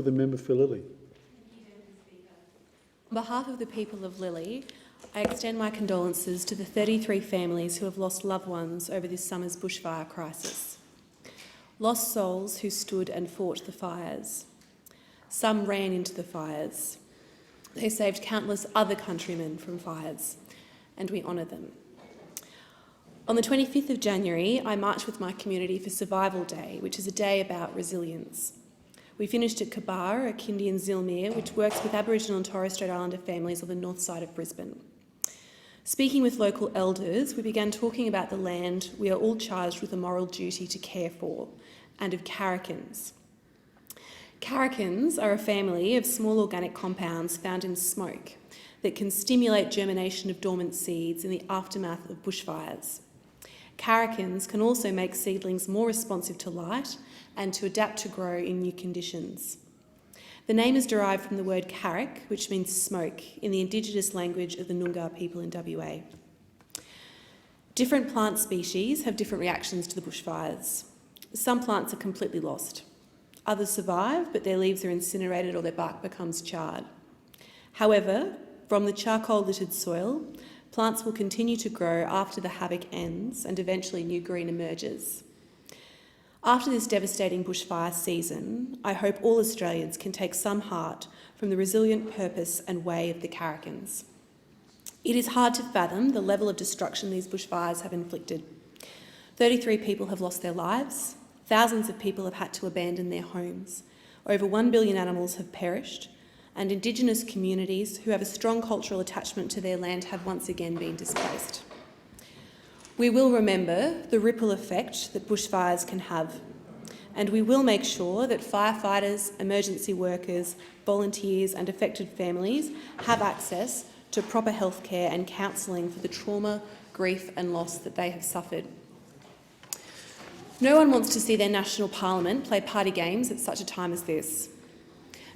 the member for Lilley. On behalf of the people of Lilley, I extend my condolences to the 33 families who have lost loved ones over this summer's bushfire crisis. Lost souls who stood and fought the fires. Some ran into the fires. They saved countless other countrymen from fires, and we honour them. On the 25th of January, I marched with my community for Survival Day, which is a day about resilience. We finished at Kabar, a kindy in Zilmere, which works with Aboriginal and Torres Strait Islander families on the north side of Brisbane. Speaking with local elders, we began talking about the land we are all charged with a moral duty to care for, and of carrikins. Carrikins are a family of small organic compounds found in smoke that can stimulate germination of dormant seeds in the aftermath of bushfires. Carrikins can also make seedlings more responsive to light and to adapt to grow in new conditions. The name is derived from the word carrick, which means smoke, in the indigenous language of the Noongar people in WA. Different plant species have different reactions to the bushfires. Some plants are completely lost. Others survive, but their leaves are incinerated or their bark becomes charred. However, from the charcoal-littered soil, plants will continue to grow after the havoc ends and eventually new green emerges. After this devastating bushfire season, I hope all Australians can take some heart from the resilient purpose and way of the carrikins. It is hard to fathom the level of destruction these bushfires have inflicted. 33 people have lost their lives, thousands of people have had to abandon their homes, over 1 billion animals have perished, and Indigenous communities who have a strong cultural attachment to their land have once again been displaced. We will remember the ripple effect that bushfires can have, and we will make sure that firefighters, emergency workers, volunteers and affected families have access to proper healthcare and counselling for the trauma, grief and loss that they have suffered. No one wants to see their national parliament play party games at such a time as this,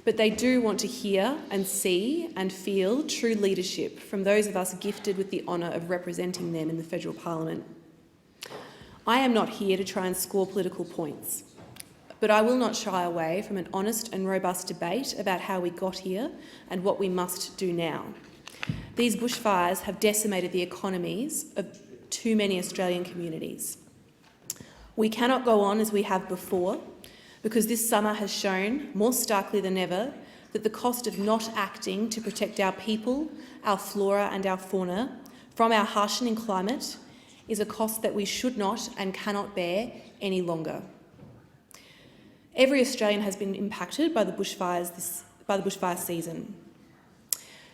but they do want to hear and see and feel true leadership from those of us gifted with the honour of representing them in the federal parliament. I am not here to try and score political points, but I will not shy away from an honest and robust debate about how we got here and what we must do now. These bushfires have decimated the economies of too many Australian communities. We cannot go on as we have before, because this summer has shown, more starkly than ever, that the cost of not acting to protect our people, our flora and our fauna from our harshening climate is a cost that we should not and cannot bear any longer. Every Australian has been impacted by the bushfire season.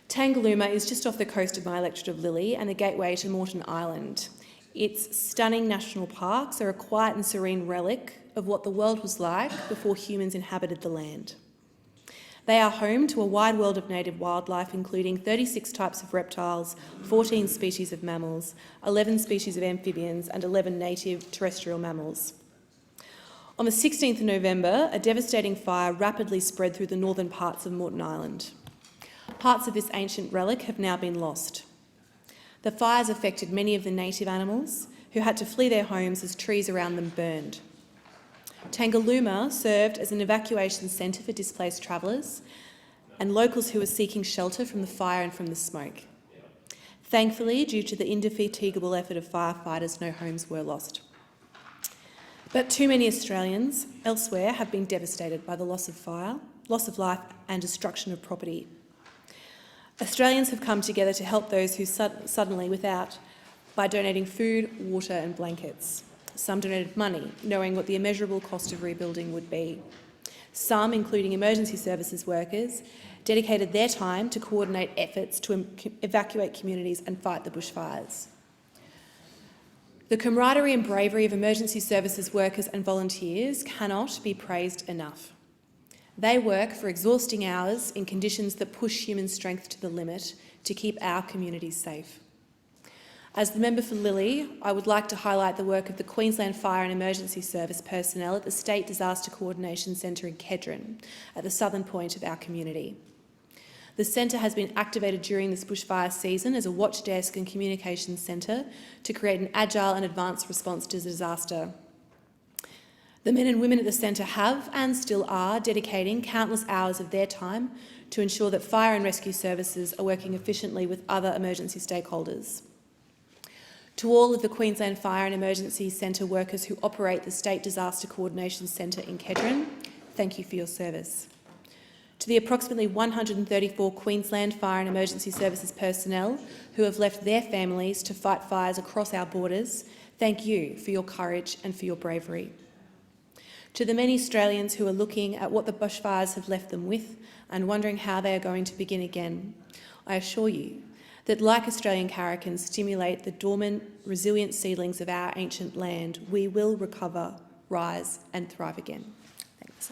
Tangalooma is just off the coast of my electorate of Lilley and the gateway to Moreton Island. Its stunning national parks are a quiet and serene relic of what the world was like before humans inhabited the land. They are home to a wide world of native wildlife, including 36 types of reptiles, 14 species of mammals, 11 species of amphibians and 11 native terrestrial mammals. On the 16th of November, a devastating fire rapidly spread through the northern parts of Moreton Island. Parts of this ancient relic have now been lost. The fires affected many of the native animals who had to flee their homes as trees around them burned. Tangalooma served as an evacuation centre for displaced travellers and locals who were seeking shelter from the fire and from the smoke. Thankfully, due to the indefatigable effort of firefighters, no homes were lost. But too many Australians elsewhere have been devastated by the loss of fire, loss of life and destruction of property. Australians have come together to help those who suddenly without by donating food, water and blankets. Some donated money, knowing what the immeasurable cost of rebuilding would be. Some, including emergency services workers, dedicated their time to coordinate efforts to evacuate communities and fight the bushfires. The camaraderie and bravery of emergency services workers and volunteers cannot be praised enough. They work for exhausting hours in conditions that push human strength to the limit to keep our communities safe. As the member for Lilley, I would like to highlight the work of the Queensland Fire and Emergency Service personnel at the State Disaster Coordination Centre in Kedron, at the southern point of our community. The centre has been activated during this bushfire season as a watch desk and communications centre to create an agile and advanced response to disaster. The men and women at the centre have and still are dedicating countless hours of their time to ensure that fire and rescue services are working efficiently with other emergency stakeholders. To all of the Queensland Fire and Emergency Centre workers who operate the State Disaster Coordination Centre in Kedron, thank you for your service. To the approximately 134 Queensland Fire and Emergency Services personnel who have left their families to fight fires across our borders, thank you for your courage and for your bravery. To the many Australians who are looking at what the bushfires have left them with and wondering how they are going to begin again, I assure you that, like Australian carricans stimulate the dormant, resilient seedlings of our ancient land, we will recover, rise and thrive again. Thanks.